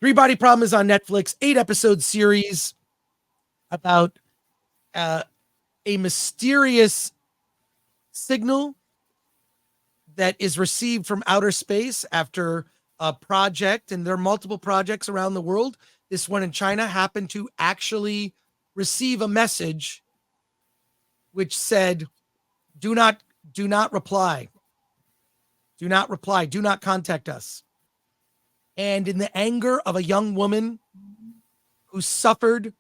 Three Body Problem is on Netflix, 8-episode series about a mysterious signal that is received from outer space after a project, and there are multiple projects around the world. This one in China happened to actually receive a message which said, do not reply. Do not reply. Do not contact us. And in the anger of a young woman who suffered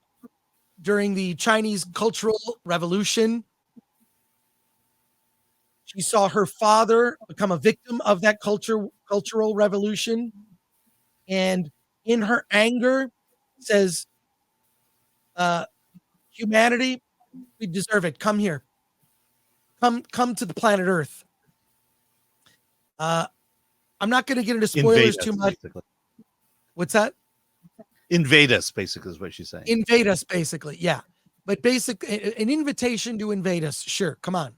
during the Chinese Cultural Revolution, she saw her father become a victim of that cultural revolution. And in her anger says, humanity, we deserve it. Come here. Come to the planet Earth. I'm not going to get into spoilers too much. Basically. What's that? Invade us, basically, is what she's saying. Invade us, basically, yeah. But basically, an invitation to invade us. Sure, come on.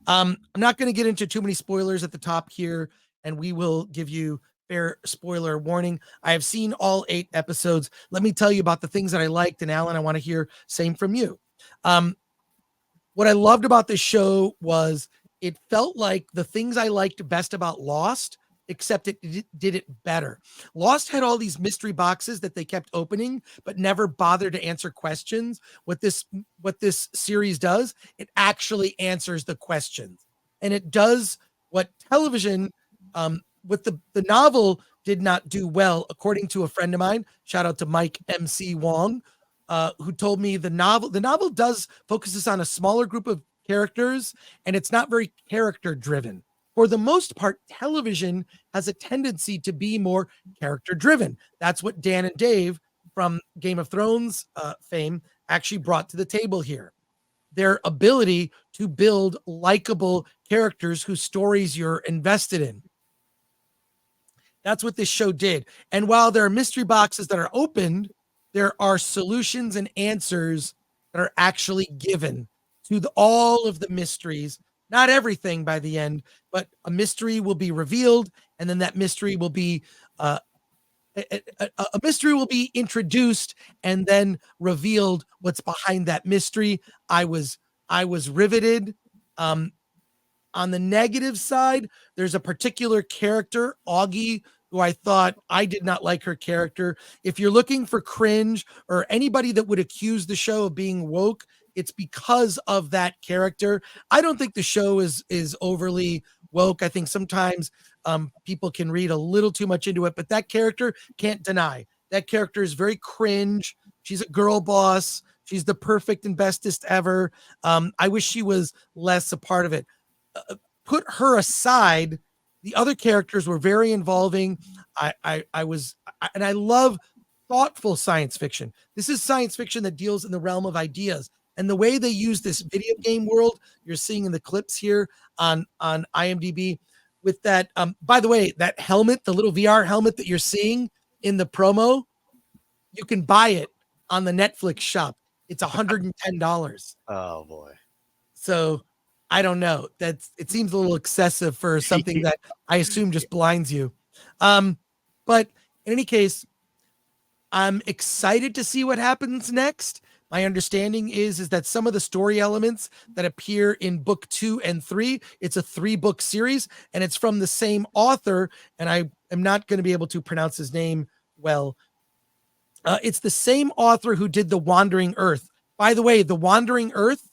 I'm not going to get into too many spoilers at the top here, and we will give you fair spoiler warning. I have seen all 8 episodes. Let me tell you about the things that I liked, and Alan, I want to hear same from you. What I loved about this show was it felt like the things I liked best about Lost, except it did it better. Lost had all these mystery boxes that they kept opening, but never bothered to answer questions. What this series does, it actually answers the questions. And it does what television, with the novel did not do well, according to a friend of mine. Shout out to Mike MC Wong, who told me the novel does focuses on a smaller group of characters, and it's not very character driven. For the most part, television has a tendency to be more character driven. That's what Dan and Dave from Game of Thrones fame actually brought to the table here. Their ability to build likable characters whose stories you're invested in. That's what this show did. And while there are mystery boxes that are opened, there are solutions and answers that are actually given to all of the mysteries. Not everything by the end, but a mystery will be revealed, and then that mystery will be a mystery will be introduced and then revealed what's behind that mystery. I was riveted. On the negative side, there's a particular character, Augie, who I thought I did not like her character. If you're looking for cringe or anybody that would accuse the show of being woke, it's because of that character. I don't think the show is overly woke. I think sometimes people can read a little too much into it, but that character can't deny. That character is very cringe. She's a girl boss. She's the perfect and bestest ever. I wish she was less a part of it. Put her aside, the other characters were very involving. I love thoughtful science fiction. This is science fiction that deals in the realm of ideas. And the way they use this video game world, you're seeing in the clips here on IMDb with that. By the way, that helmet, the little VR helmet that you're seeing in the promo, you can buy it on the Netflix shop. It's $110. Oh boy. So I don't know. It seems a little excessive for something that I assume just blinds you. But in any case, I'm excited to see what happens next. My understanding is that some of the story elements that appear in book 2 and 3, it's a 3-book series, and it's from the same author, and I am not going to be able to pronounce his name well. It's the same author who did The Wandering Earth. By the way, The Wandering Earth,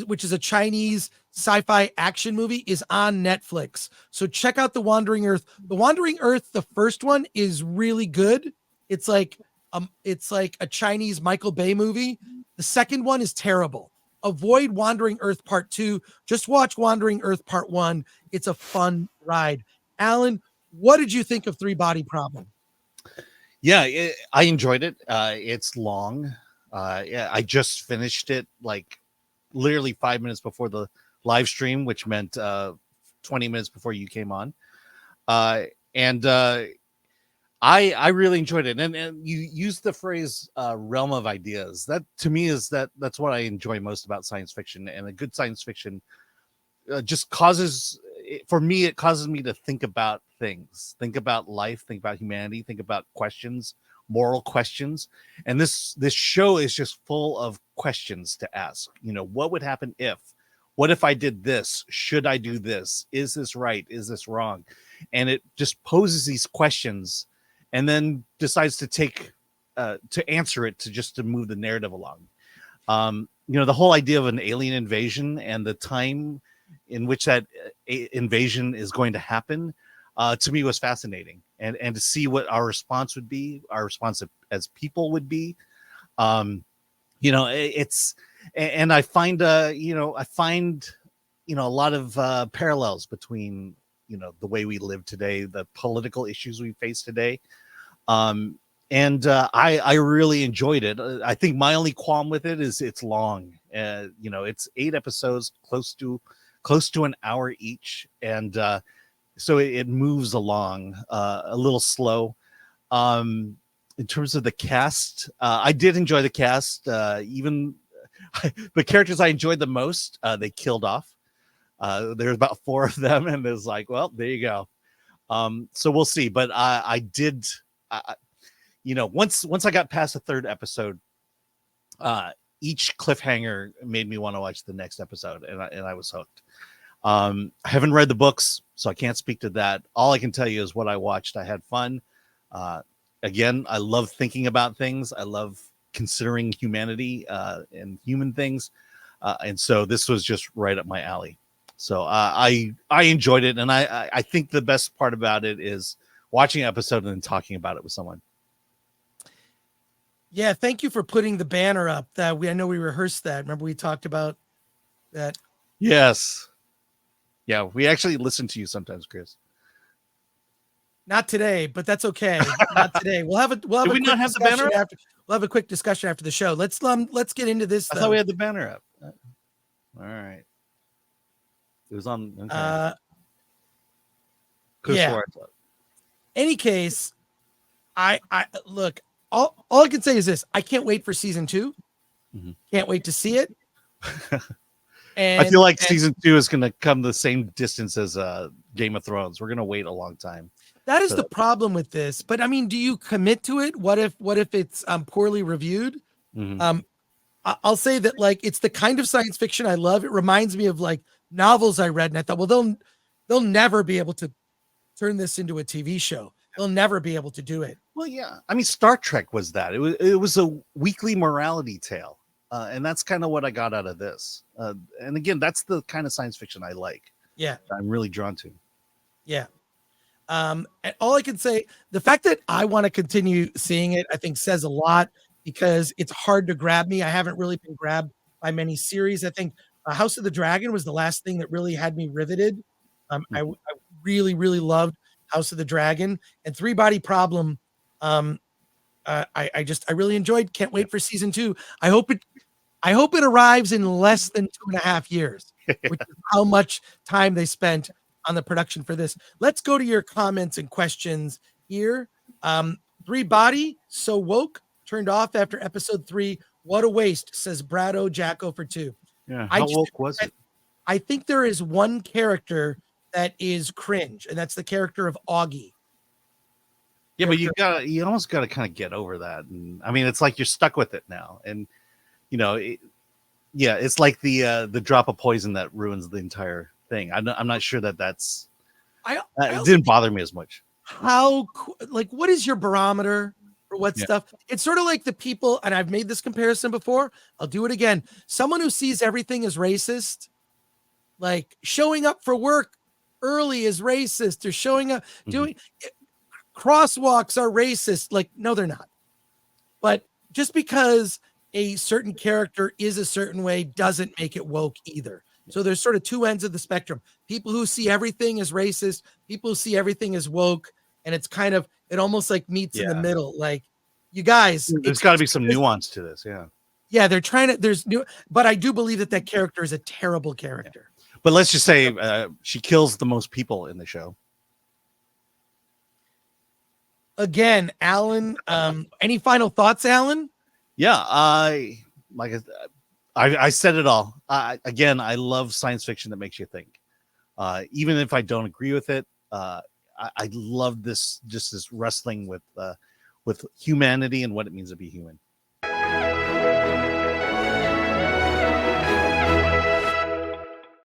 which is a Chinese sci-fi action movie, is on Netflix. So check out The Wandering Earth. The Wandering Earth, the first one, is really good. It's like a Chinese Michael Bay movie. The second one is terrible. Avoid Wandering Earth Part 2. Just watch Wandering Earth Part 1. It's a fun ride. Alan, what did you think of Three Body Problem? Yeah, I enjoyed it. It's long. I just finished it like literally 5 minutes before the live stream, which meant 20 minutes before you came on. I really enjoyed it. And you used the phrase realm of ideas. That to me that's what I enjoy most about science fiction. And a good science fiction just causes for me, it causes me to think about things, think about life, think about humanity, think about questions, moral questions. And this show is just full of questions to ask. What would happen if? What if I did this? Should I do this? Is this right? Is this wrong? And it just poses these questions, and then decides to answer it to move the narrative along. The whole idea of an alien invasion and the time in which that invasion is going to happen, to me was fascinating, and to see what our response would be, our response as people would be. It's, and I find a lot of parallels between the way we live today, the political issues we face today. I really enjoyed it. I think my only qualm with it is it's long. It's 8 episodes, close to an hour each, and so it moves along a little slow. In terms of the cast, I did enjoy the cast. Even the characters I enjoyed the most, they killed off. There's about 4 of them, and there's like, well, there you go. So we'll see. But I did. Once I got past the 3rd episode, each cliffhanger made me want to watch the next episode, and I was hooked. I haven't read the books, so I can't speak to that. All I can tell you is what I watched. I had fun. Again, I love thinking about things. I love considering humanity and human things, and so this was just right up my alley. So I enjoyed it, and I think the best part about it is watching an episode and then talking about it with someone. Yeah, thank you for putting the banner up. I know we rehearsed that. Remember we talked about that? Yes. Yeah, we actually listen to you sometimes, Chris. Not today, but that's okay. Not today. We'll have a not have the banner up? We'll have a quick discussion after the show. Let's get into this. I thought we had the banner up. All right. It was on. Okay. Yeah. Any case, I look. All I can say is this: I can't wait for season 2. Mm-hmm. Can't wait to see it. I feel like season 2 is going to come the same distance as Game of Thrones. We're going to wait a long time. That is the problem with this. But I mean, do you commit to it? What if it's poorly reviewed? Mm-hmm. I'll say that it's the kind of science fiction I love. It reminds me of novels I read, and I thought, well, they'll never be able to turn this into a TV show. They'll never be able to do it. Well, yeah. I mean, Star Trek was that. It was a weekly morality tale. And that's kind of what I got out of this. And again, that's the kind of science fiction I like. Yeah. I'm really drawn to. Yeah. And all I can say, the fact that I want to continue seeing it, I think says a lot, because it's hard to grab me. I haven't really been grabbed by many series. I think House of the Dragon was the last thing that really had me riveted. I really, really loved House of the Dragon, and 3 Body Problem. I really enjoyed. Can't wait for season 2. I hope it arrives in less than 2.5 years, which is how much time they spent on the production for this. Let's go to your comments and questions here. 3 Body, so woke, turned off after episode 3. What a waste, says Brado Jacko for 2. Yeah, how woke was it? I think there is one character that is cringe, and that's the character of Augie. Yeah, but you almost got to kind of get over that. And I mean, it's like you're stuck with it now. And it's like the drop of poison that ruins the entire thing. I'm not sure that's. It didn't bother me as much. What is your barometer for what stuff? It's sort of like the people, and I've made this comparison before. I'll do it again. Someone who sees everything as racist, like showing up for work early is racist, or showing up doing crosswalks are racist. No, they're not. But just because a certain character is a certain way doesn't make it woke either. So there's sort of 2 ends of the spectrum. People who see everything as racist, people who see everything as woke, and it's kind of, it almost meets in the middle. You guys, there's got to be some nuance to this. Yeah, they're trying to, but I do believe that character is a terrible character. But let's just say she kills the most people in the show. Again, Alan, any final thoughts, Alan? Yeah, I said it all. Again, I love science fiction that makes you think. Even if I don't agree with it, I love this wrestling with humanity and what it means to be human.